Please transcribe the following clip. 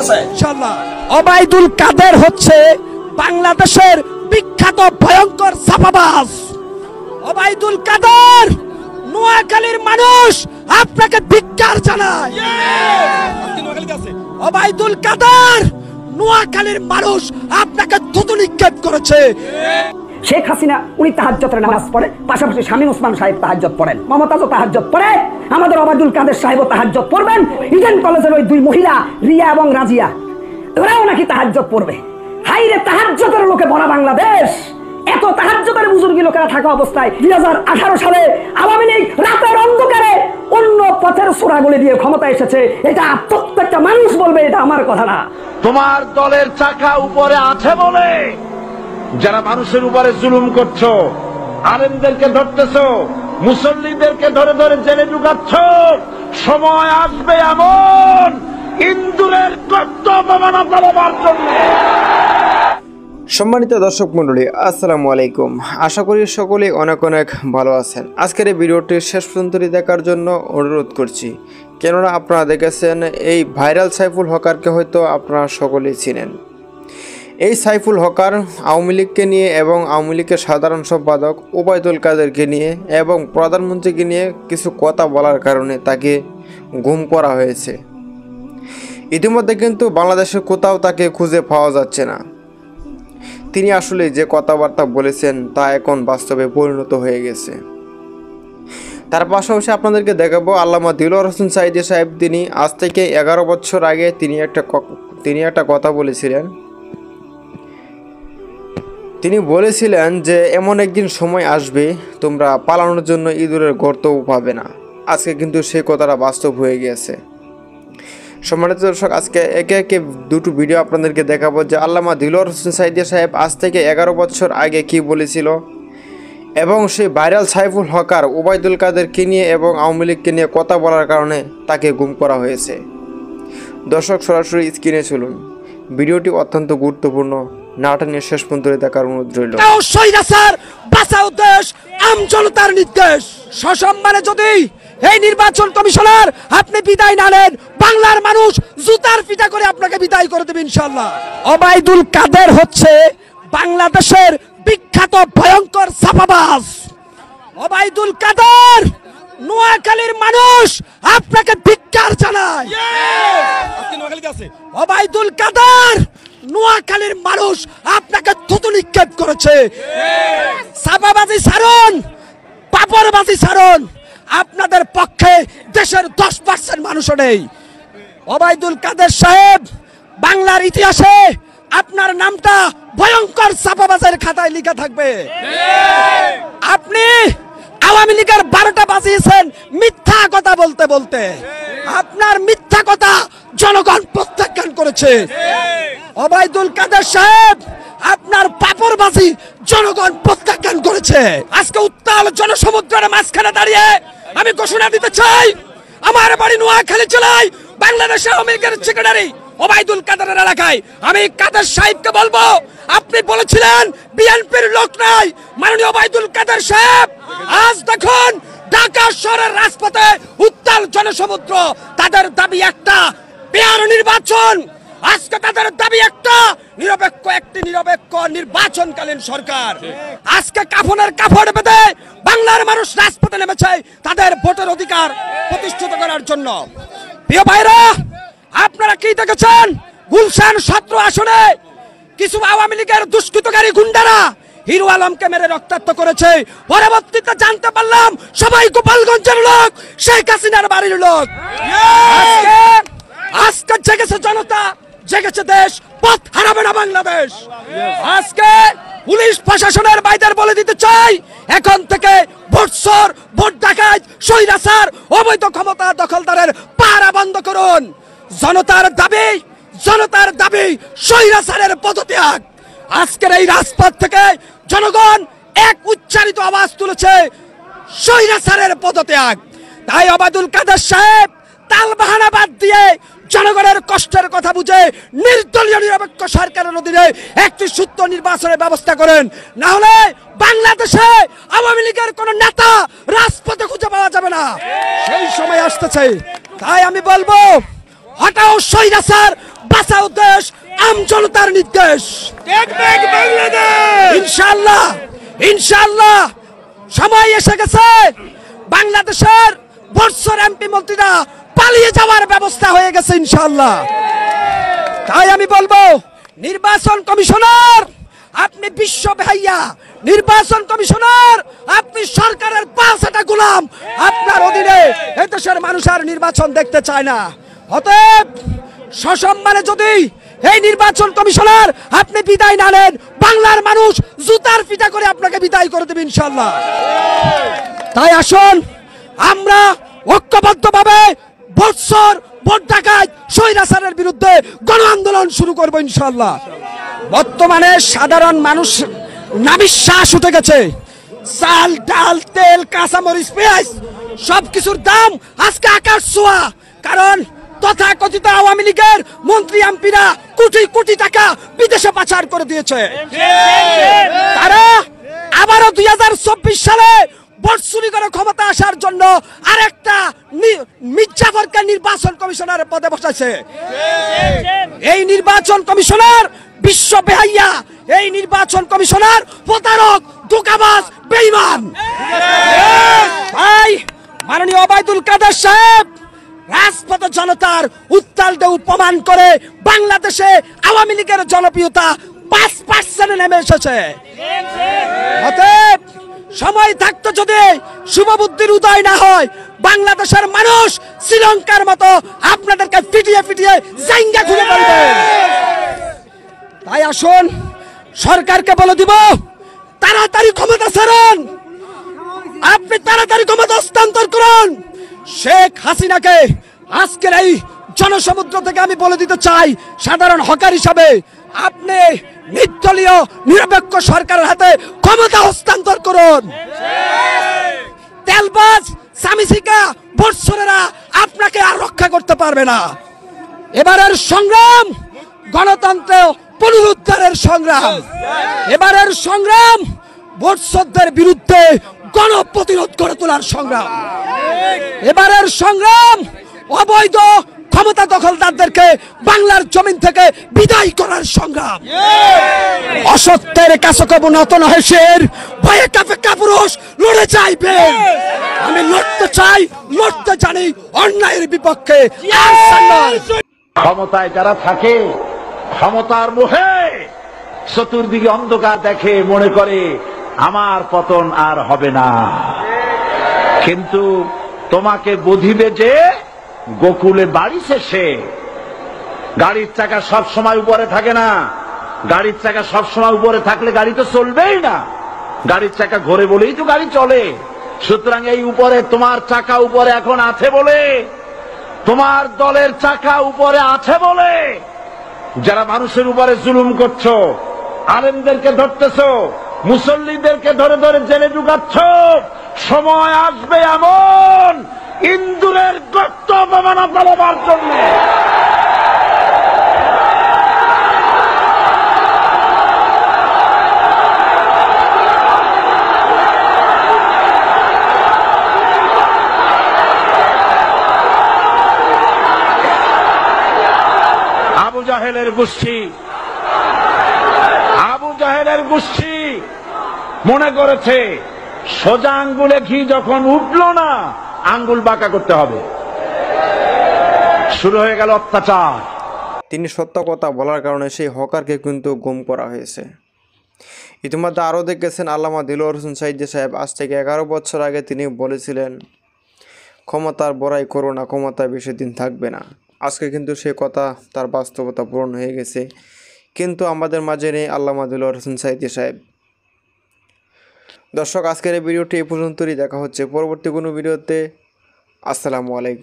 আসতেছে ইনশাআল্লাহ। ওবায়দুল কাদের হচ্ছে বাংলাদেশের বিখ্যাত ভয়ঙ্কর ছাপাবাজ। ওবায়দুল কাদের, নোয়াখালীর মানুষ আপনাকে ধিক্কার জানায়। ওবায়দুল কাদের, নোয়াখালীর মানুষ আপনাকে থুতু নিক্ষেপ করেছে। শেখ হাসিনা উনি তাহাজ্জুদের নামাজ পড়ে, পাশাপাশি শামীম ওসমান সাহেব তাহাজ্জুদ পড়েন, মমতাজও তাহাজ্জুদ পড়ে, আমাদের ওবায়দুল কাদের সাহেবও তাহাজ্জুদ পড়বেন। ইডেন কলেজের ওই দুই মহিলা রিয়া এবং রাজিয়া, ওরাও নাকি তাহাজ্জুদ পড়বে। হাইরে তাহাজ্জুদের লোকে ভরা বাংলাদেশ, এত তাহাজ্জুদের বুজুর্গি লোকেরা থাকা অবস্থায় 2018 সালে আওয়ামী লীগ রাতের অন্ধকারে অন্য পথের ছোড়াগুলি দিয়ে ক্ষমতা এসেছে। এটা প্রত্যেকটা মানুষ বলবে, এটা আমার কথা না। তোমার দলের চাকা উপরে আছে বলে যারা মানুষের উপরে জুলুম করছো, আলেমদেরকে ধরতেছো, মুসল্লিদেরকে ধরে ধরে জেলে ঢুকাচ্ছ, সময় আসবে এমন ইন্দুরের রক্ত অপমান পাওয়ার জন্য। সম্মানিত দর্শক মণ্ডলী, আসসালামু আলাইকুম। আশা করি সকলেই অনেক অনেক ভালো আছেন। আজকের এই ভিডিওটি শেষ পর্যন্ত দেখার জন্য অনুরোধ করছি, কেননা আপনারা দেখেছেন এই ভাইরাল সাইফুল হকারকে হয়তো আপনারা সকলেই চিনেন। এই সাইফুল হকার আওয়ামী লীগকে নিয়ে এবং আওয়ামী লীগের সাধারণ সম্পাদক ওবায়দুল কাদেরকে নিয়ে এবং প্রধানমন্ত্রীকে নিয়ে কিছু কথা বলার কারণে তাকে গুম করা হয়েছে। ইতিমধ্যে কিন্তু বাংলাদেশের কোথাও তাকে খুঁজে পাওয়া যাচ্ছে না। তিনি আসলে যে কথাবার্তা বলেছেন তা এখন বাস্তবে পরিণত হয়ে গেছে। তার পাশাপাশি আপনাদেরকে দেখাবো আল্লামা দিলওয়ার হোসেন সাঈদী সাহেব, তিনি আজ থেকে 11 বছর আগে তিনি একটা কথা বলেছিলেন। তিনি বলেছিলেন যে এমন একদিন সময় আসবে তোমরা পালানোর জন্য ইঁদুরের গর্তও পাবে না। আজকে কিন্তু সেই কথাটা বাস্তব হয়ে গিয়েছে। সম্মানিত দর্শক, আজকে একে একে দুটো ভিডিও আপনাদেরকে দেখাবো যে আল্লামা দিলওয়ার হোসেন সাঈদী সাহেব আজ থেকে 11 বছর আগে কি বলেছিল এবং সেই ভাইরাল সাইফুল হকার ওবায়দুল কাদেরকে নিয়ে এবং আওয়ামী লীগকে নিয়ে কথা বলার কারণে তাকে গুম করা হয়েছে। দর্শক সরাসরি স্ক্রিনে চলুন, ভিডিওটি অত্যন্ত গুরুত্বপূর্ণ, নাটা নিয়ে শেষ পর্যন্ত দেখার অনুরোধ রইল। বাঁচাও দেশ, আম জনতার নির্দেশ। সসম্মানে যদি এই নির্বাচন কমিশনার আপনি বিদায় না নেন, বাংলার মানুষ জুতার পিটা করে আপনাকে বিদায় করে দেবে ইনশাআল্লাহ। ওবায়দুল কাদের হচ্ছে বাংলাদেশের বিখ্যাত ভয়ঙ্কর ছাপাবাজ। ওবায়দুল কাদের, নোয়াখালীর মানুষ আপনাকে ধিক্কার জানায়। ওবায়দুল কাদের, নোয়াখালীর মানুষ আপনাকে থুতু নিক্ষেপ করেছে। ছাপাবাজি ছাড়ুন, পাপড়বাজি ছাড়ুন, আপনাদের পক্ষে দেশের 10% মানুষও নেই। ওবায়দুল কাদের সাহেব, বাংলার ইতিহাসে আপনার নামটা ভয়ঙ্কর ছাপাবাজের খাতায় লেখা থাকবে। আপনি আওয়ামী লীগের 12টা বাজিয়েছেন মিথ্যা কথা বলতে বলতে। আপনার মিথ্যা কথা জনগণ প্রত্যাখ্যান করেছে। ওবায়দুল কাদের সাহেব, আপনার পাপড়বাজি জনগণ প্রত্যাখ্যান করেছে। আজকে উত্তাল জনসমুদ্রের মাঝখানে দাঁড়িয়ে আমি ঘোষণা দিতে চাই, আমার বাড়ি নোয়াখালী জেলায় বাংলাদেশ আওয়ামী লীগের সেক্রেটারি ওবায়দুল কাদেরের এলাকায় আমি কাদের সাহেবকে বলবো, আপনি বলেছিলেন বিএনপির লোক নাই। মাননীয় ওবায়দুল কাদের সাহেব, আজ দেখুন ঢাকা শহরের রাজপথে উত্তাল জনসমুদ্র। তাদের দাবি একটা, পেয়ার নির্বাচন। আজকে তাদের দাবি একটা, একটি নিরপেক্ষ নির্বাচনকালীন সরকার। আজকে কাফনের কাপড় বেঁধে বাংলার মানুষ রাজপথে নেমেছে তাদের ভোটের অধিকার প্রতিষ্ঠিত করার জন্য। প্রিয় ভাইরা, আপনারা কি দেখেছেন? গুলশান 17 আসনে কিছু আওয়ামী লীগের দুষ্কৃতকারী গুন্ডারা হিরো আলমকে মেরে রক্তাক্ত করেছে। পরবর্তীতে জানতে পারলাম সবাই গোপালগঞ্জের লোক, শেখ হাসিনার বাড়ির লোক। আজকে জেগেছে জনতা, জেগেছে দেশ, পথ হারাবে না বাংলাদেশ। আজকে পুলিশ প্রশাসনের বাইদের বলে দিতে চাই, এখন থেকে ভোটচোর, ভোট ডাকাত, স্বৈরাচার, অবৈধ ক্ষমতা দখলদারের পাহারা বন্ধ করুন। জনতার দাবি স্বৈরাচারের পদত্যাগ। আজকের এই রাজপথ থেকে জনগণ এক উচ্চারিত আওয়াজ তুলেছে, স্বৈরাচারের পদত্যাগ। তাই ওবায়দুল কাদের সাহেব তালবাহানা বাদ দিয়ে জনগণের কষ্টের কথা বুঝে নির্দলীয় নিরপেক্ষ সরকারের অধীনে একটি সুষ্ঠু নির্বাচনের ব্যবস্থা করেন, না হলে বাংলাদেশে আওয়ামী লীগের কোন নেতা রাজপথে খুঁজে পাওয়া যাবে না। সেই সময় আসতেছে। তাই আমি বলবো, হটাও স্বৈরাচার, বাঁচাও দেশ আমজনতার নির্দেশ। ইনশাআল্লাহ ইনশাআল্লাহ সময় এসে গেছে, বাংলাদেশের বর্ষর এমপি মন্ত্রীরা পালিয়ে যাওয়ার ব্যবস্থা হয়ে গেছে ইনশাআল্লাহ। তাই আমি বলবো, নির্বাচন কমিশনার আপনি বিশ্ব ভাইয়া, নির্বাচন কমিশনার আপনি সরকারের পাঁচটা গোলাম, আপনার অধীনে এদেশের মানুষ আর নির্বাচন দেখতে চায় না। অতএব সসম্মানে যদি এই নির্বাচন কমিশনার আপনি বিদায় না নেন, বাংলার মানুষ জুতার পিটা করে আপনাকে বিদায় করে দেবে ইনশাআল্লাহ। তাই আসুন আমরা ঐক্যবদ্ধভাবে বৎসর ভোট ডাকাত স্বৈরাচারের বিরুদ্ধে গণ আন্দোলন শুরু করবো ইনশাআল্লাহ। বর্তমানে সাধারণ মানুষ নাবিশ্বাস উঠে গেছে। চাল, ডাল, তেল, কাঁচামরিচ, পেঁয়াজ সবকিছুর দাম আজকে আকাশ ছোঁয়া। কারণ তথাকথিত আওয়ামী লীগের মন্ত্রী এমপিরা কোটি কোটি টাকা বিদেশে পাচার করে দিয়েছে। তারা আবারও 2024 সালে ভোট চুরি করে ক্ষমতা আসার জন্য আরেকটা মির্জাফরকে নির্বাচন কমিশনারের পদে বসাইছে। এই নির্বাচন কমিশনার বিশ্ব বেহাইয়া, এই নির্বাচন কমিশনার প্রতারক, ধোঁকাবাজ, বেঈমান। ভাই মাননীয় ওবায়দুল কাদের সাহেব রাজপথে জনতার উত্তাল ঢেউ প্রমাণ করে বাংলাদেশে আওয়ামী লীগের জনপ্রিয়তা 5% নেমে এসেছে। অতএব সময় থাকতে যদি শুভবুদ্ধির উদয় না হয়, বাংলাদেশের মানুষ শ্রীলঙ্কার মতো আপনাদেরকে পিটিয়ে পিটিয়ে জাইঙ্গা খুলে ফেলবে। তাই আসুন সরকারকে বলে দিব, তাড়াতাড়ি ক্ষমতা ছাড়ুন, আপনি তাড়াতাড়ি ক্ষমতা হস্তান্তর করুন। শেখ হাসিনাকে আজকের এই জনসমুদ্র থেকে আমি বলে দিতে চাই, সাধারণ হকার হিসাবে আপনি নির্দলীয় নিরপেক্ষ সরকারের হাতে ক্ষমতা হস্তান্তর করুন। তেলবাজ, সামিসিকা, বর্ষরেরা আপনাকে আর রক্ষা করতে পারবে না। এবারের সংগ্রাম গণতন্ত্র পুনরুদ্ধারের সংগ্রাম, এবারের সংগ্রাম বর্ষদের বিরুদ্ধে গণপ্রতিরোধ করে তোলার সংগ্রাম, এবারের সংগ্রাম অবৈধ ক্ষমতা দখলদারদেরকে বাংলার জমিন থেকে বিদায় করার সংগ্রাম। অসত্যের কাছে কবু নত নহে শের, ভয়ে কাঁপে কাপুরুষ, লড়ে যাইবে। আমি লড়তে চাই, লড়তে জানি অন্যায়ের বিপক্ষে। ক্ষমতায় যারা থাকে, ক্ষমতার মোহে চতুর্দিকে অন্ধকার দেখে, মনে করে আমার পতন আর হবে না। কিন্তু তোমাকে বুঝিবে যে গোকুলে বাড়ি শেষে গাড়ির চাকা সব সময় উপরে থাকে না। গাড়ির চাকা সব সময় উপরে থাকলে গাড়ি তো চলবেই না। গাড়ির চাকা ঘোরে বলেই তো গাড়ি চলে। সুতরাং এই উপরে তোমার চাকা উপরে এখন আছে বলে, তোমার দলের চাকা উপরে আছে বলে যারা মানুষের উপরে জুলুম করছো, আলেমদেরকে ধরতেছো, মুসল্লিদেরকে ধরে ধরে জেলে ঢুকাচ্ছ, সময় আসবে এমন ইন্দুরের গর্ত অপমানা পালাবার জন্য। আবু জাহেলের গোষ্ঠী, আবু জাহেলের গোষ্ঠী মনে করেছে সোজা আঙ্গুলে ঘি যখন উঠলো না, আঙ্গুল বাঁকা করতে হবে। শুরু হয়ে গেল অত্যাচার। তিনি সত্য কথা বলার কারণে সেই হকারকে কিন্তু গুম করা হয়েছে। ইতিমধ্যে আরও দেখেছেন আল্লামা দিলওয়ার হোসেন সাইদি সাহেব আজ থেকে 11 বছর আগে তিনি বলেছিলেন, ক্ষমতার বড়াই করো না, ক্ষমতা বেশি দিন থাকবে না। আজকে কিন্তু সে কথা তার বাস্তবতা পূরণ হয়ে গেছে। কিন্তু আমাদের মাঝে নেই আল্লামা দিলওয়ার হোসেন সাইদি সাহেব। দর্শক, আজকের এই ভিডিওটি এই পর্যন্তই। দেখা হচ্ছে পরবর্তী কোনো ভিডিওতে। আসসালামু আলাইকুম।